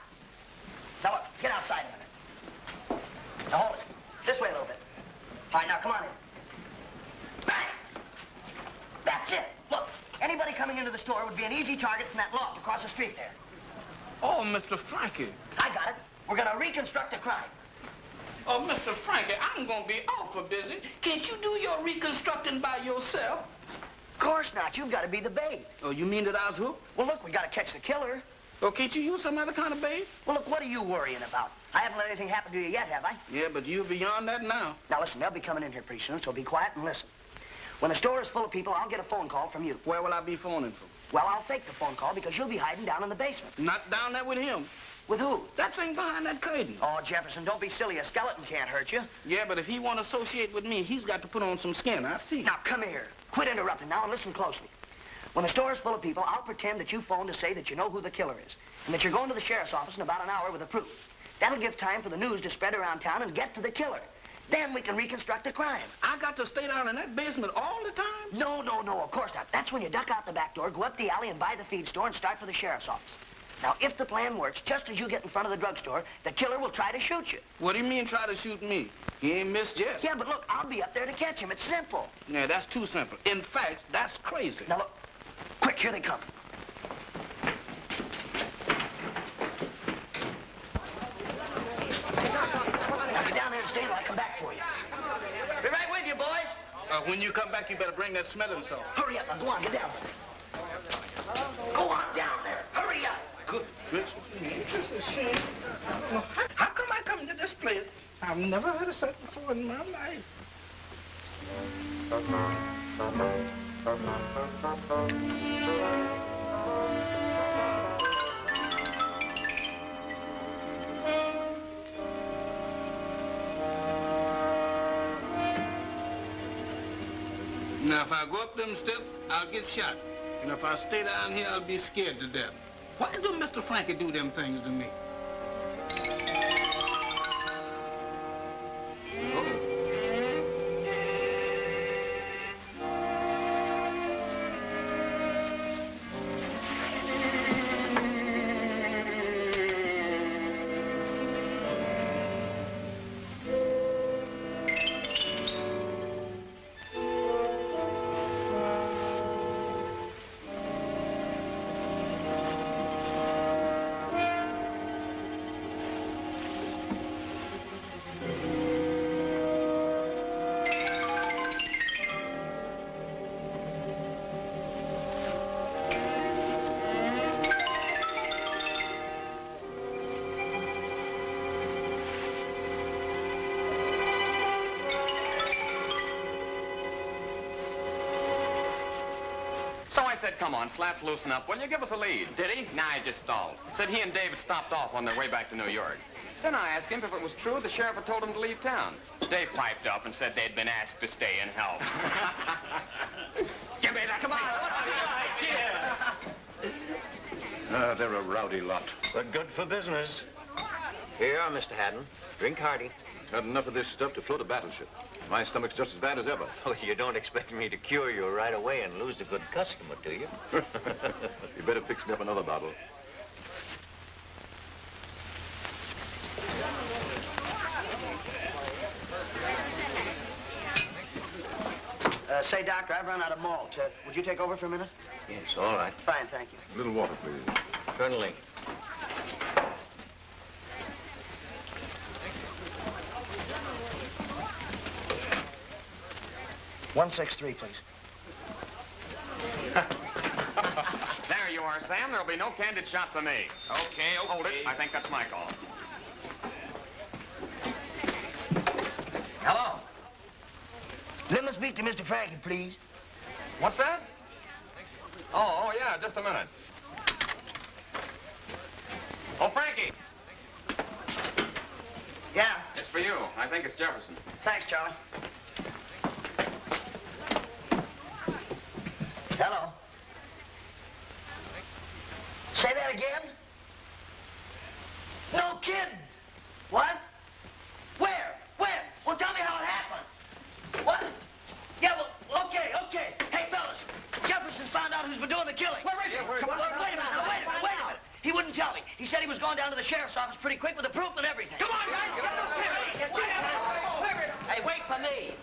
Now, look, get outside a minute. Now, hold it. This way a little bit. All right, now, come on in. Bang! That's it. Look, anybody coming into the store would be an easy target from that loft across the street there. Oh, Mr. Frankie. I got it. We're gonna reconstruct the crime. Oh, Mr. Frankie, I'm gonna be awful busy. Can't you do your reconstructing by yourself? Of course not. You've got to be the bait. Oh, you mean that I was hooked? Well, look, we got to catch the killer. Oh, can't you use some other kind of bait? Well, look, what are you worrying about? I haven't let anything happen to you yet, have I? Yeah, but you're beyond that now. Now, listen, they'll be coming in here pretty soon, so be quiet and listen. When the store is full of people, I'll get a phone call from you. Where will I be phoning from? Well, I'll fake the phone call because you'll be hiding down in the basement. Not down there with him. With who? That thing behind that curtain. Oh, Jefferson, don't be silly. A skeleton can't hurt you. Yeah, but if he want to associate with me, he's got to put on some skin. I've seen. Now, come here. Quit interrupting now and listen closely. When the store is full of people, I'll pretend that you phoned to say that you know who the killer is and that you're going to the sheriff's office in about an hour with the proof. That'll give time for the news to spread around town and get to the killer. Then we can reconstruct the crime. I got to stay down in that basement all the time? No, of course not. That's when you duck out the back door, go up the alley and buy the feed store and start for the sheriff's office. Now, if the plan works, just as you get in front of the drugstore, the killer will try to shoot you. What do you mean try to shoot me? He ain't missed yet. Yeah, but look, I'll be up there to catch him. It's simple. Yeah, that's too simple. In fact, that's crazy. Now, look. Quick, here they come. Now, get down there and stay until I come back for you. Be right with you, boys. When you come back, you better bring that smelling salt. Hurry up. Now, go on. Get down. Go on down there. Hurry up. Good gracious me. This is a shame. How come I come to this place? I've never heard of such before in my life. Now, if I go up them steps, I'll get shot. And if I stay down here, I'll be scared to death. Why do Mr. Frankie do them things to me? So I said, come on, Slats, loosen up. Will you give us a lead? Did he? Nah, he just stalled. Said he and David stopped off on their way back to New York. Then I asked him if it was true the sheriff had told him to leave town. Dave piped up and said they'd been asked to stay and help. Give me that. Come on. They're a rowdy lot. But good for business. Here, Mr. Haddon. Drink hearty. Had enough of this stuff to float a battleship. My stomach's just as bad as ever. Oh, you don't expect me to cure you right away and lose a good customer, do you? You better fix me up another bottle. Say, Doctor, I've run out of malt. Would you take over for a minute? Yes, all right. Fine, thank you. A little water, please. Colonel Lincoln. $163, please. There you are, Sam. There'll be no candid shots of me. Okay. Hold it. I think that's my call. Hello? Let me speak to Mr. Frankie, please. What's that? Oh, yeah, just a minute. Oh, Frankie. Yeah? It's for you. I think it's Jefferson. Thanks, Charlie. Hello? Say that again? No kidding. What? Where? When? Well, tell me how it happened. What? Yeah, well, okay. Hey, fellas, Jefferson's found out who's been doing the killing. Wait a minute. He wouldn't tell me. He said he was going down to the sheriff's office pretty quick with the proof and everything. Come on, guys! Hey, wait for me.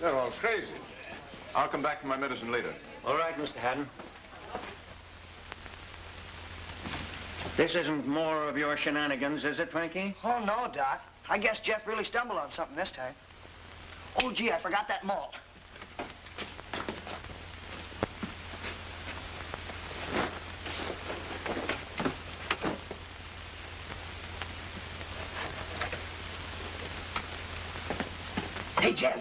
They're all crazy. I'll come back for my medicine later. All right, Mr. Haddon. This isn't more of your shenanigans, is it, Frankie? Oh, no, Doc. I guess Jeff really stumbled on something this time. Oh, gee, I forgot that malt. Hey, Jeff.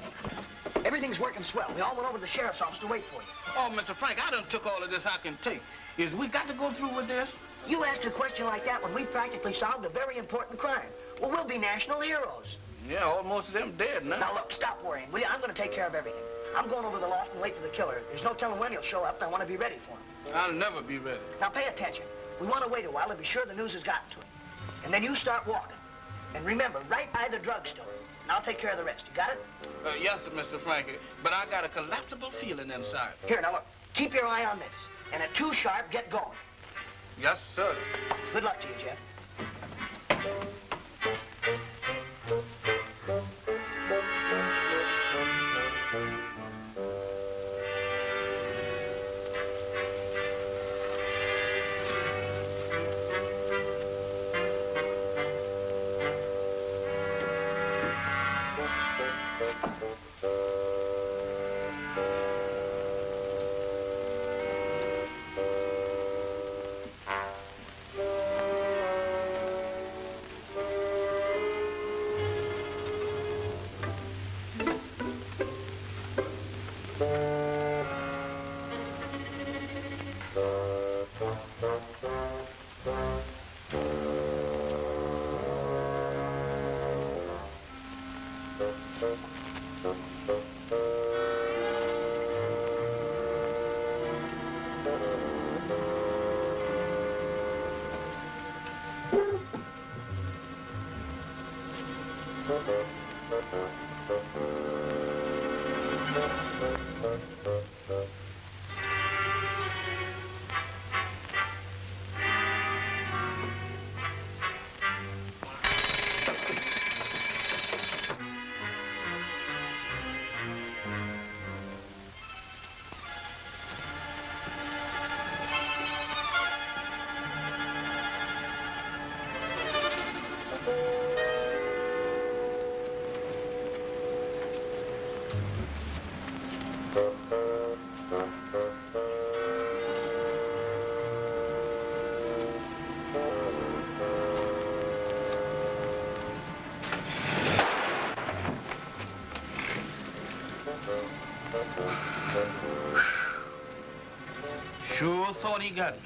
Everything's working swell. We all went over to the sheriff's office to wait for you. Oh, Mr. Frank, I done took all of this I can take. Is we got to go through with this? You ask a question like that when we practically solved a very important crime. Well, we'll be national heroes. Yeah, almost of them dead now. Now, look, stop worrying, will you? I'm going to take care of everything. I'm going over to the loft and wait for the killer. There's no telling when he'll show up, and I want to be ready for him. I'll never be ready. Now, pay attention. We want to wait a while and be sure the news has gotten to him. And then you start walking. And remember, right by the drugstore. And I'll take care of the rest. You got it? Yes, sir, Mr. Frankie. But I got a collapsible feeling inside. Here, now look. Keep your eye on this. And at 2 sharp, get going. Yes, sir. Good luck to you, Jeff. Sure thought he got me.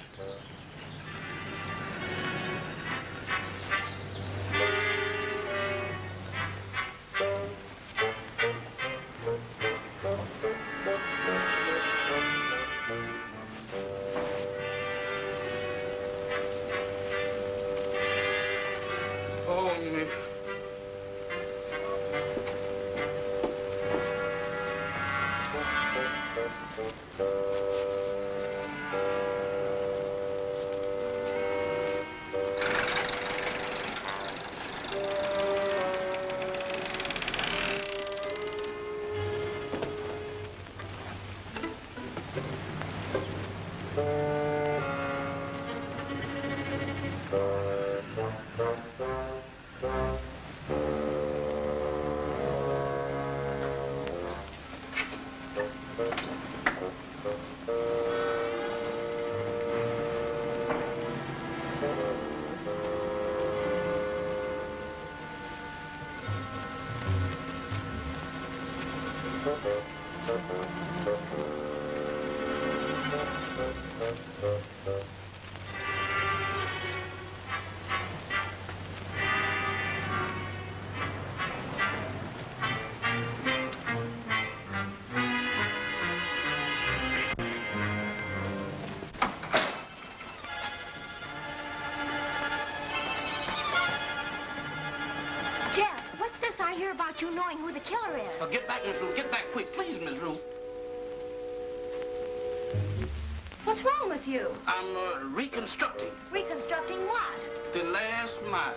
Oh, man. I hear about you knowing who the killer is. Now get back, Miss Ruth. Get back quick, please, Miss Ruth. What's wrong with you? I'm reconstructing. Reconstructing what? The last mile.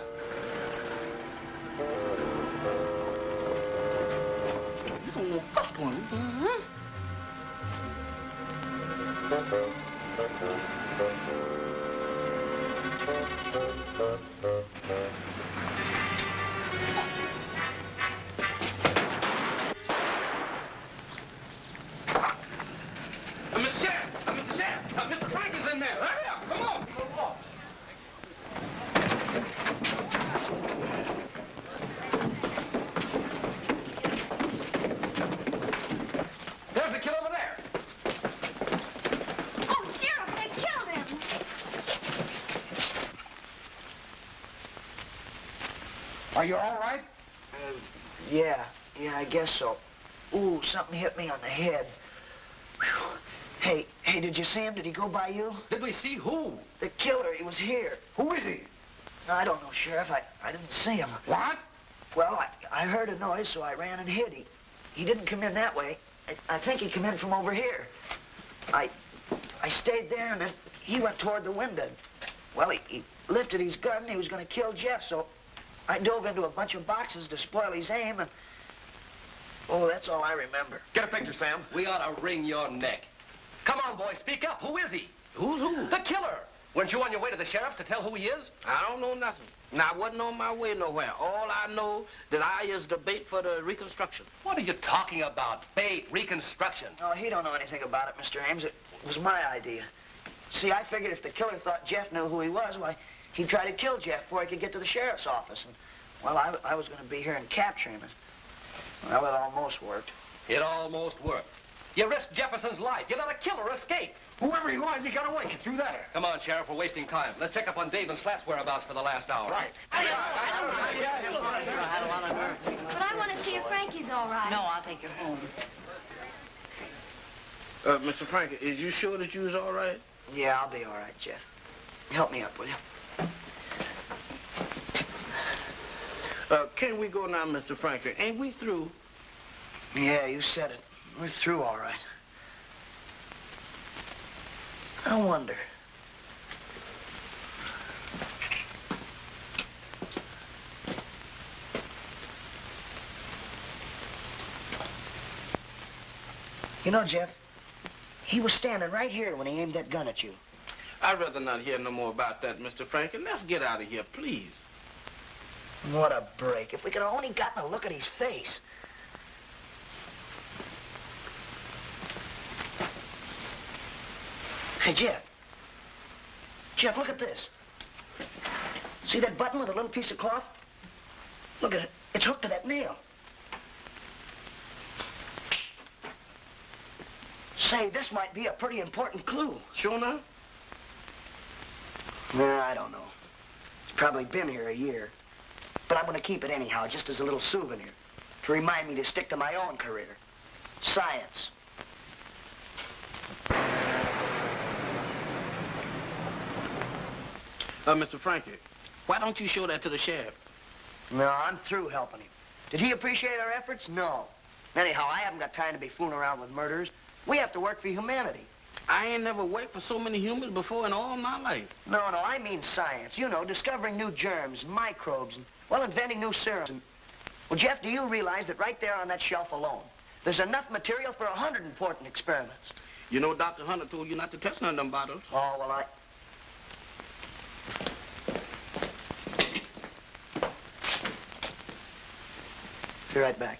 You don't know what's going on. Mr. Frank is in there. Hurry up. Come on. There's the kid over there. Oh, Sheriff, they killed him. Are you all right? Yeah, I guess so. Ooh, something hit me on the head. Whew. Hey, did you see him? Did he go by you? Did we see who? The killer. He was here. Who is he? I don't know, Sheriff. I didn't see him. What? Well, I heard a noise, so I ran and hid. He didn't come in that way. I think he came in from over here. I stayed there, and then he went toward the window. Well, he lifted his gun and he was going to kill Jeff, so I dove into a bunch of boxes to spoil his aim, and... Oh, that's all I remember. Get a picture, Sam. We ought to wring your neck. Come on, boy, speak up. Who is he? Who's who? The killer. Weren't you on your way to the sheriff to tell who he is? I don't know nothing. Now, I wasn't on my way nowhere. All I know that I is the bait for the reconstruction. What are you talking about? Bait, reconstruction. Oh, he don't know anything about it, Mr. Ames. It was my idea. See, I figured if the killer thought Jeff knew who he was, why, he'd try to kill Jeff before he could get to the sheriff's office. And, well, I was going to be here and capture him. And, well, it almost worked. It almost worked. You risked Jefferson's life. You let a killer escape. Whoever he was, he got away. He threw that at her. Come on, Sheriff, we're wasting time. Let's check up on Dave and Slat's whereabouts for the last hour. Right. But I want to see if Frankie's all right. No, I'll take you home. Mr. Frankie, is you sure that you was all right? Yeah, I'll be all right, Jeff. Help me up, will you? Can we go now, Mr. Frankie? Ain't we through? Yeah, you said it. We're through all right. I wonder. You know, Jeff, he was standing right here when he aimed that gun at you. I'd rather not hear no more about that, Mr. Frankie. Let's get out of here, please. What a break. If we could have only gotten a look at his face. Hey, Jeff. Jeff, look at this. See that button with a little piece of cloth? Look at it. It's hooked to that nail. Say, this might be a pretty important clue. Sure enough? Nah, I don't know. It's probably been here a year. But I'm going to keep it anyhow, just as a little souvenir, to remind me to stick to my own career. Science. Mr. Frankie, why don't you show that to the sheriff? No, I'm through helping him. Did he appreciate our efforts? No. Anyhow, I haven't got time to be fooling around with murderers. We have to work for humanity. I ain't never worked for so many humans before in all my life. No, I mean science. You know, discovering new germs, microbes, and, well, inventing new serums. Well, Jeff, do you realize that right there on that shelf alone, there's enough material for 100 important experiments? You know, Dr. Hunter told you not to touch none of them bottles. Oh, well, Be right back.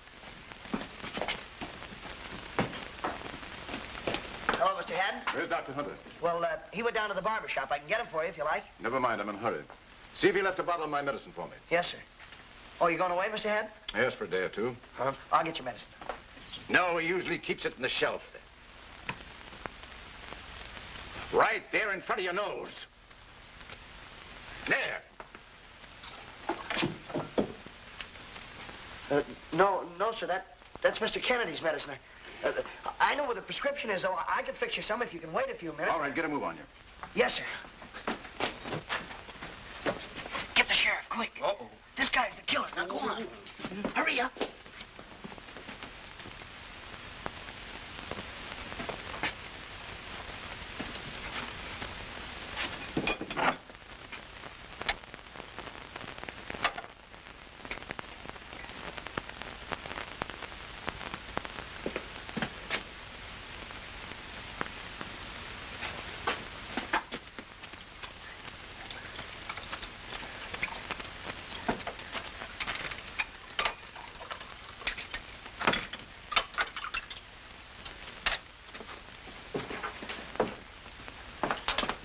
Hello, Mr. Haddon? Where's Dr. Hunter? Well, he went down to the barber shop. I can get him for you if you like. Never mind, I'm in a hurry. See if he left a bottle of my medicine for me. Yes, sir. Oh, you going away, Mr. Haddon? Yes, for a day or two. Huh? I'll get your medicine. No, he usually keeps it in the shelf. Right there in front of your nose. There. No, sir. That's Mr. Kennedy's medicine. I know where the prescription is, though. I could fix you some if you can wait a few minutes. All right, get a move on you. Yes, sir. Get the sheriff, quick. Uh-oh. This guy's the killer. Now, go on. Hurry up.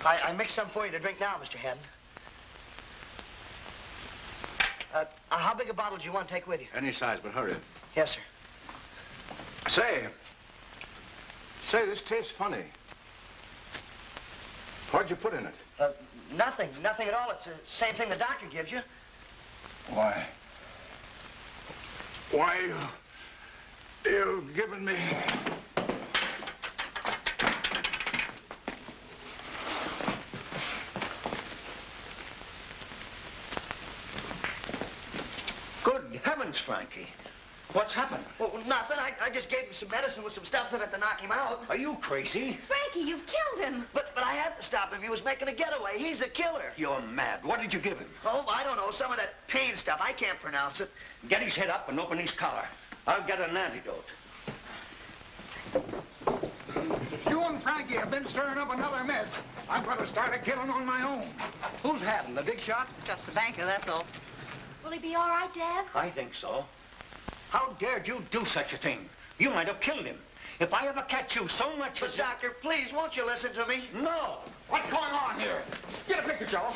I mixed some for you to drink now, Mr. Haddon. How big a bottle do you want to take with you? Any size, but hurry. Yes, sir. Say, this tastes funny. What'd you put in it? Nothing at all. It's the same thing the doctor gives you. Why, you've given me... Good heavens, Frankie. What's happened? Well, nothing. I just gave him some medicine with some stuff in it to knock him out. Are you crazy? Frankie, you've killed him. But I had to stop him. He was making a getaway. He's the killer. You're mad. What did you give him? Oh, I don't know. Some of that pain stuff. I can't pronounce it. Get his head up and open his collar. I'll get an antidote. You and Frankie have been stirring up another mess. I'm going to start a killing on my own. Who's Haddon, the big shot? Just the banker, that's all. Will he be all right, Dad? I think so. How dared you do such a thing? You might have killed him. If I ever catch you so much But, as... Doctor, please, won't you listen to me? No! What's going on here? Get a picture, Joe.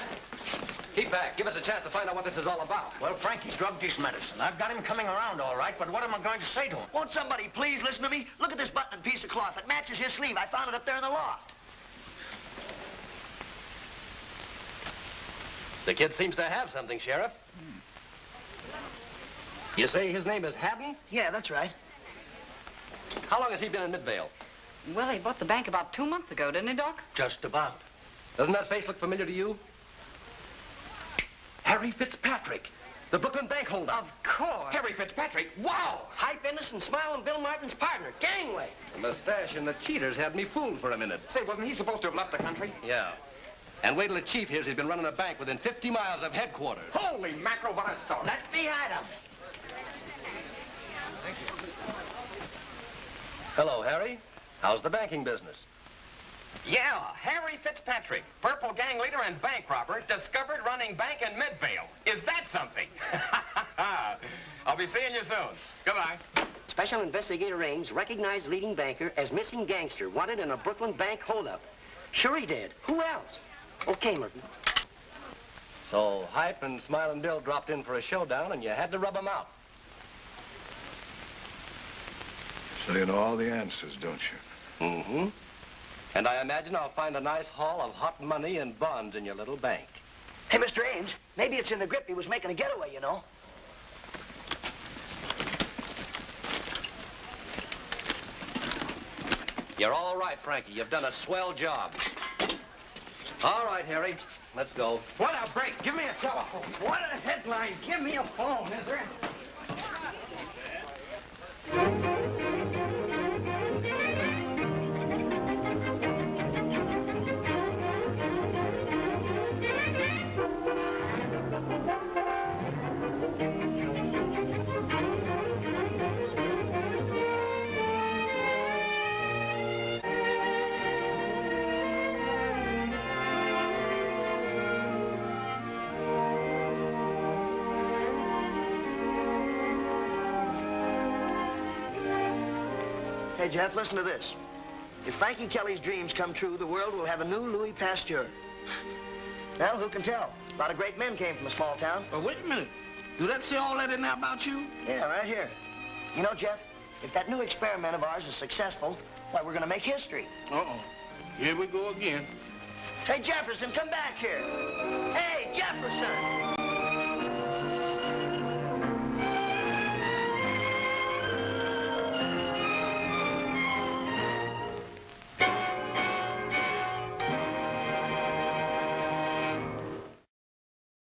Keep back. Give us a chance to find out what this is all about. Well, Frankie drugged his medicine. I've got him coming around all right, but what am I going to say to him? Won't somebody please listen to me? Look at this button and piece of cloth. It matches his sleeve. I found it up there in the loft. The kid seems to have something, Sheriff. You say his name is Haddon? Yeah, that's right. How long has he been in Midvale? Well, he bought the bank about 2 months ago, didn't he, Doc? Just about. Doesn't that face look familiar to you? Harry Fitzpatrick, the Brooklyn bank holdup. Of course. Harry Fitzpatrick, wow! Hype Ennis and Smile and Bill Martin's partner. Gangway. The mustache and the cheaters had me fooled for a minute. Say, wasn't he supposed to have left the country? Yeah. And wait till the chief hears he's been running a bank within 50 miles of headquarters. Holy mackerel, what a story. Let's behind him. Hello, Harry. How's the banking business? Yeah, Harry Fitzpatrick, purple gang leader and bank robber, discovered running bank in Midvale. Is that something? I'll be seeing you soon. Goodbye. Special Investigator Ames recognized leading banker as missing gangster wanted in a Brooklyn bank holdup. Sure he did. Who else? Okay, Merton. So Hype and Smiling Bill dropped in for a showdown and you had to rub them out. So you know all the answers, don't you? Mm-hmm. And I imagine I'll find a nice haul of hot money and bonds in your little bank. Hey, Mr. Ames, maybe it's in the grip. He was making a getaway, you know. You're all right, Frankie. You've done a swell job. All right, Harry. Let's go. What a break. Give me a telephone. What a headline. Give me a phone, is there? Hey, Jeff, listen to this. If Frankie Kelly's dreams come true, the world will have a new Louis Pasteur. Well, who can tell? A lot of great men came from a small town. But wait a minute. Do that say all that in there about you? Yeah, right here. You know, Jeff, if that new experiment of ours is successful, why, we're gonna make history. Uh-oh. Here we go again. Hey, Jefferson, come back here. Hey, Jefferson!